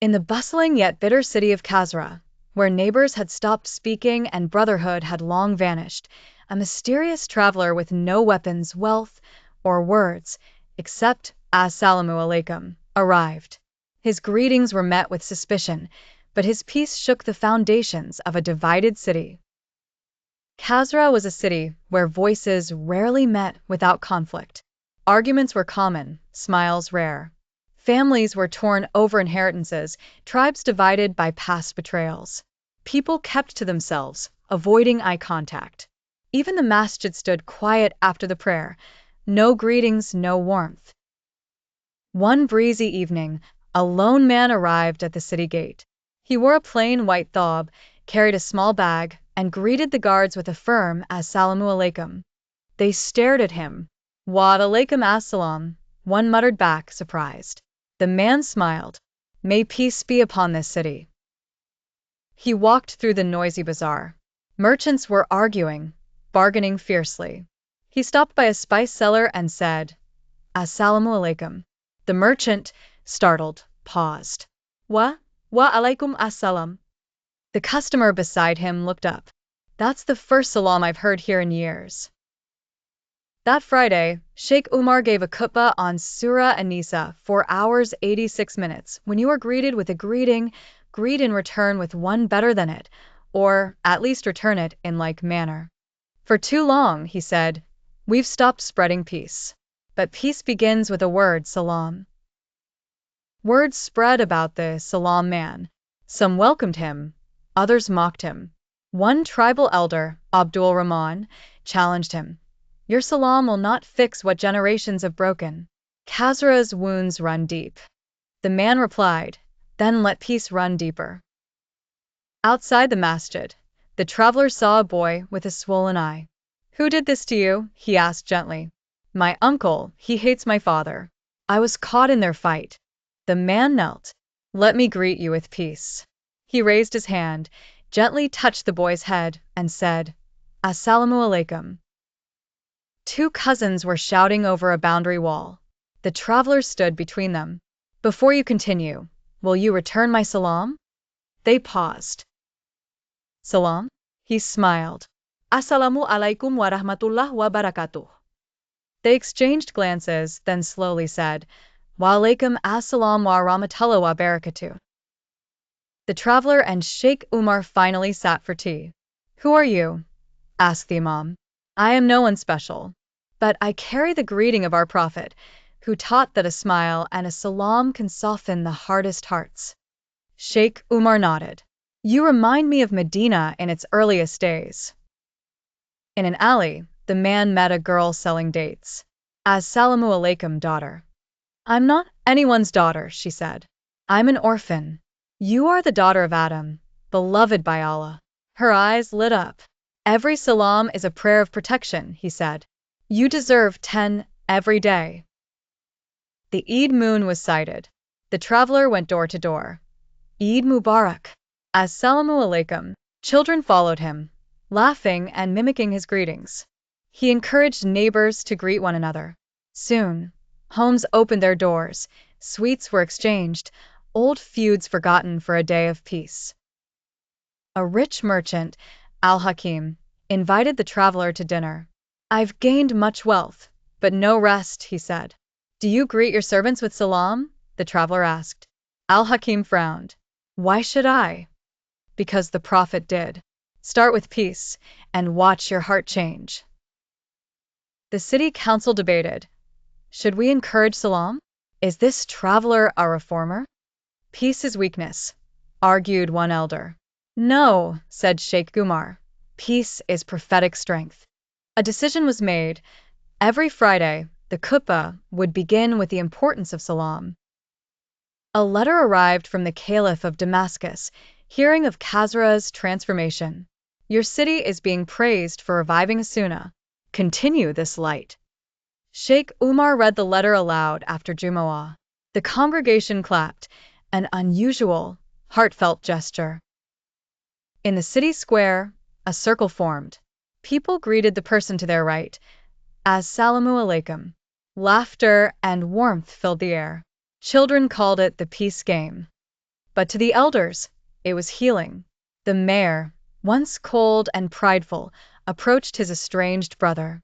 In the bustling yet bitter city of Qasrah, where neighbors had stopped speaking and brotherhood had long vanished, a mysterious traveler with no weapons, wealth, or words, except As-salamu Alaikum, arrived. His greetings were met with suspicion, but his peace shook the foundations of a divided city. Qasrah was a city where voices rarely met without conflict. Arguments were common, smiles rare. Families were torn over inheritances, tribes divided by past betrayals. People kept to themselves, avoiding eye contact. Even the masjid stood quiet after the prayer. No greetings, no warmth. One breezy evening, a lone man arrived at the city gate. He wore a plain white thobe, carried a small bag, and greeted the guards with a firm As-salamu Alaikum. They stared at him. Wa alaikum as-salam, one muttered back, surprised. The man smiled. May peace be upon this city. He walked through the noisy bazaar. Merchants were arguing, bargaining fiercely. He stopped by a spice seller and said, As-salamu Alaikum. The merchant, startled, paused. Wa alaikum as-salam. The customer beside him looked up. That's the first salam I've heard here in years. That Friday, Sheikh Umar gave a khutbah on Surah An-Nisa, 4 hours 86 minutes. When you are greeted with a greeting, greet in return with one better than it, or at least return it in like manner. For too long, he said, we've stopped spreading peace. But peace begins with a word, salam. Words spread about the salam man. Some welcomed him, others mocked him. One tribal elder, Abdul Rahman, challenged him. Your salam will not fix what generations have broken. Qasrah's wounds run deep. The man replied, then let peace run deeper. Outside the masjid, the traveler saw a boy with a swollen eye. Who did this to you? He asked gently. My uncle, he hates my father. I was caught in their fight. The man knelt. Let me greet you with peace. He raised his hand, gently touched the boy's head, and said, As-salamu Alaikum. 2 cousins were shouting over a boundary wall. The traveler stood between them. Before you continue, will you return my salam? They paused. Salam? He smiled. As-salamu Alaikum wa rahmatullah wa barakatuh. They exchanged glances, then slowly said, Wa alaikum as-salam wa rahmatullah wa barakatuh. The traveler and Sheikh Umar finally sat for tea. Who are you? Asked the Imam. I am no one special, but I carry the greeting of our Prophet, who taught that a smile and a salam can soften the hardest hearts. Sheikh Umar nodded. You remind me of Medina in its earliest days. In an alley, the man met a girl selling dates. As-salamu Alaikum, daughter. I'm not anyone's daughter, she said. I'm an orphan. You are the daughter of Adam, beloved by Allah. Her eyes lit up. Every salam is a prayer of protection, he said. You deserve 10 every day. The Eid moon was sighted. The traveler went door to door. Eid Mubarak. As-salamu Alaikum. Children followed him, laughing and mimicking his greetings. He encouraged neighbors to greet one another. Soon, homes opened their doors, sweets were exchanged, old feuds forgotten for a day of peace. A rich merchant, Al-Hakim, invited the traveler to dinner. I've gained much wealth, but no rest, he said. Do you greet your servants with salam? The traveler asked. Al-Hakim frowned. Why should I? Because the Prophet did. Start with peace, and watch your heart change. The city council debated. Should we encourage salam? Is this traveler a reformer? Peace is weakness, argued one elder. No, said Sheikh Umar. Peace is prophetic strength. A decision was made. Every Friday, the khutbah would begin with the importance of salam. A letter arrived from the Caliph of Damascus, hearing of Qasrah's transformation. Your city is being praised for reviving a sunnah. Continue this light. Sheikh Umar read the letter aloud after Jumu'ah. The congregation clapped, an unusual, heartfelt gesture. In the city square, a circle formed. People greeted the person to their right. As-salamu Alaikum. Laughter and warmth filled the air. Children called it the peace game. But to the elders, it was healing. The mayor, once cold and prideful, approached his estranged brother.